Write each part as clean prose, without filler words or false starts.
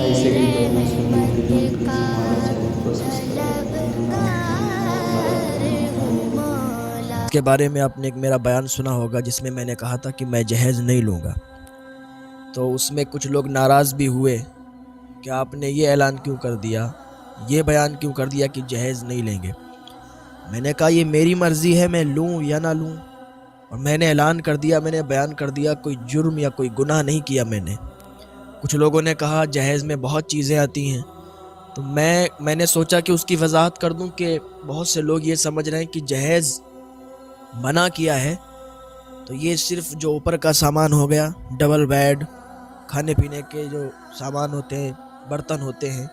ऐसे ही प्रेरणा सुनने के लिए प्लीज़ हमारे चैनल को सब्सक्राइब करें। के बारे में आपने एक मेरा बयान सुना होगा जिसमें मैंने कहा था कि मैं जहेज़ नहीं लूँगा, तो उसमें कुछ लोग नाराज़ भी हुए कि आपने ये ऐलान क्यों कर दिया, ये बयान क्यों कर दिया कि जहेज़ नहीं लेंगे। मैंने कहा ये मेरी मर्ज़ी है, मैं लूँ या ना लूँ, और मैंने ऐलान कर दिया, मैंने बयान कर दिया, कोई जुर्म या कोई गुनाह नहीं किया मैंने। कुछ लोगों ने कहा जहेज़ में बहुत चीज़ें आती हैं, तो मैंने सोचा कि उसकी वजाहत कर दूं कि बहुत से लोग ये समझ रहे हैं कि जहेज़ मना किया है तो ये सिर्फ जो ऊपर का सामान हो गया, डबल बेड, खाने पीने के जो सामान होते हैं, बर्तन होते हैं,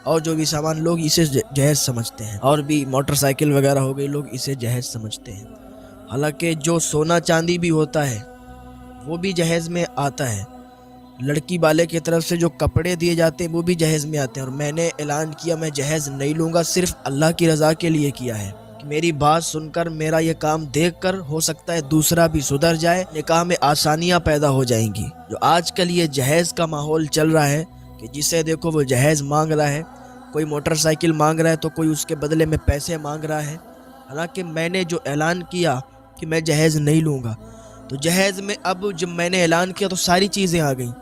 और जो भी सामान, लोग इसे जहेज़ समझते हैं। और भी मोटरसाइकिल वगैरह हो गई, लोग इसे जहेज़ समझते हैं। हालांकि जो सोना चांदी भी होता है वो भी जहेज़ में आता है। लड़की वाले की तरफ से जो कपड़े दिए जाते हैं वो भी जहेज़ में आते हैं। और मैंने ऐलान किया मैं जहेज़ नहीं लूँगा, सिर्फ अल्लाह की रज़ा के लिए किया है कि मेरी बात सुनकर, मेरा ये काम देखकर हो सकता है दूसरा भी सुधर जाए, निकाह में आसानियाँ पैदा हो जाएंगी। जो आजकल ये जहेज़ का माहौल चल रहा है कि जिसे देखो वो जहेज़ मांग रहा है, कोई मोटरसाइकिल मांग रहा है तो कोई उसके बदले में पैसे मांग रहा है। हालांकि मैंने जो ऐलान किया कि मैं जहेज़ नहीं लूँगा, तो जहेज़ में अब जब मैंने ऐलान किया तो सारी चीज़ें आ गईं।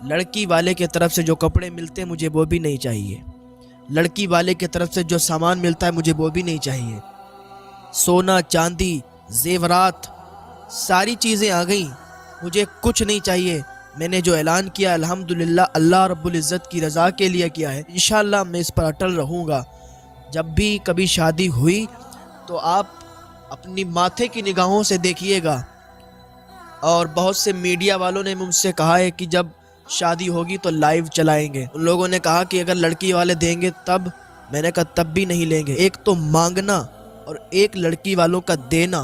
लड़की वाले की तरफ से जो कपड़े मिलते हैं मुझे वो भी नहीं चाहिए, लड़की वाले की तरफ से जो सामान मिलता है मुझे वो भी नहीं चाहिए। सोना चांदी जेवरात सारी चीज़ें आ गई, मुझे कुछ नहीं चाहिए। मैंने जो ऐलान किया अल्हम्दुलिल्लाह अल्लाह रब्बुल इज़्ज़त की रज़ा के लिए किया है। इंशाअल्लाह मैं इस पर अटल रहूँगा। जब भी कभी शादी हुई तो आप अपनी माथे की निगाहों से देखिएगा। और बहुत से मीडिया वालों ने मुझसे कहा है कि जब शादी होगी तो लाइव चलाएंगे। उन लोगों ने कहा कि अगर लड़की वाले देंगे तब, मैंने कहा तब भी नहीं लेंगे। एक तो मांगना और एक लड़की वालों का देना।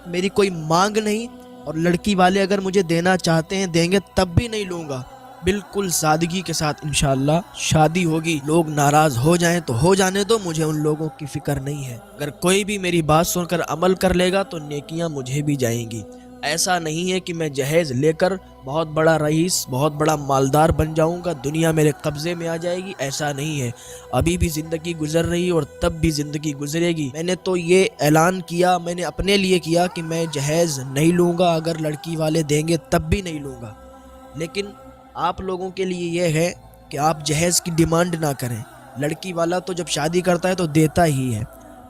मेरी कोई मांग नहीं, और लड़की वाले अगर मुझे देना चाहते हैं देंगे तब भी नहीं लूँगा। बिल्कुल सादगी के साथ इंशाअल्लाह शादी होगी। लोग नाराज़ हो जाएं तो हो जाने दो, मुझे उन लोगों की फिक्र नहीं है। अगर कोई भी मेरी बात सुनकर अमल कर लेगा तो नेकियां मुझे भी जाएंगी। ऐसा नहीं है कि मैं जहेज़ लेकर बहुत बड़ा रईस, बहुत बड़ा मालदार बन जाऊंगा, दुनिया मेरे कब्जे में आ जाएगी, ऐसा नहीं है। अभी भी ज़िंदगी गुजर रही है और तब भी ज़िंदगी गुजरेगी। मैंने तो ये ऐलान किया, मैंने अपने लिए किया कि मैं जहेज़ नहीं लूँगा, अगर लड़की वाले देंगे तब भी नहीं लूँगा। लेकिन आप लोगों के लिए ये है कि आप जहेज़ की डिमांड ना करें। लड़की वाला तो जब शादी करता है तो देता ही है,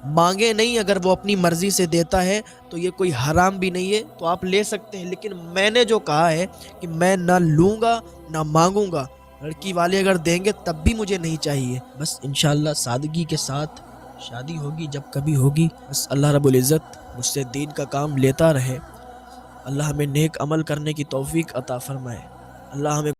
मांगे नहीं। अगर वो अपनी मर्ज़ी से देता है तो ये कोई हराम भी नहीं है, तो आप ले सकते हैं। लेकिन मैंने जो कहा है कि मैं ना लूँगा ना मांगूंगा, लड़की वाले अगर देंगे तब भी मुझे नहीं चाहिए। बस इंशाअल्लाह सादगी के साथ शादी होगी जब कभी होगी। बस अल्लाह रब्बुल इज़्ज़त मुझसे दीन का काम लेता रहे। अल्लाह हमें नेक अमल करने की तौफीक अता फरमाए। अल्लाह हमें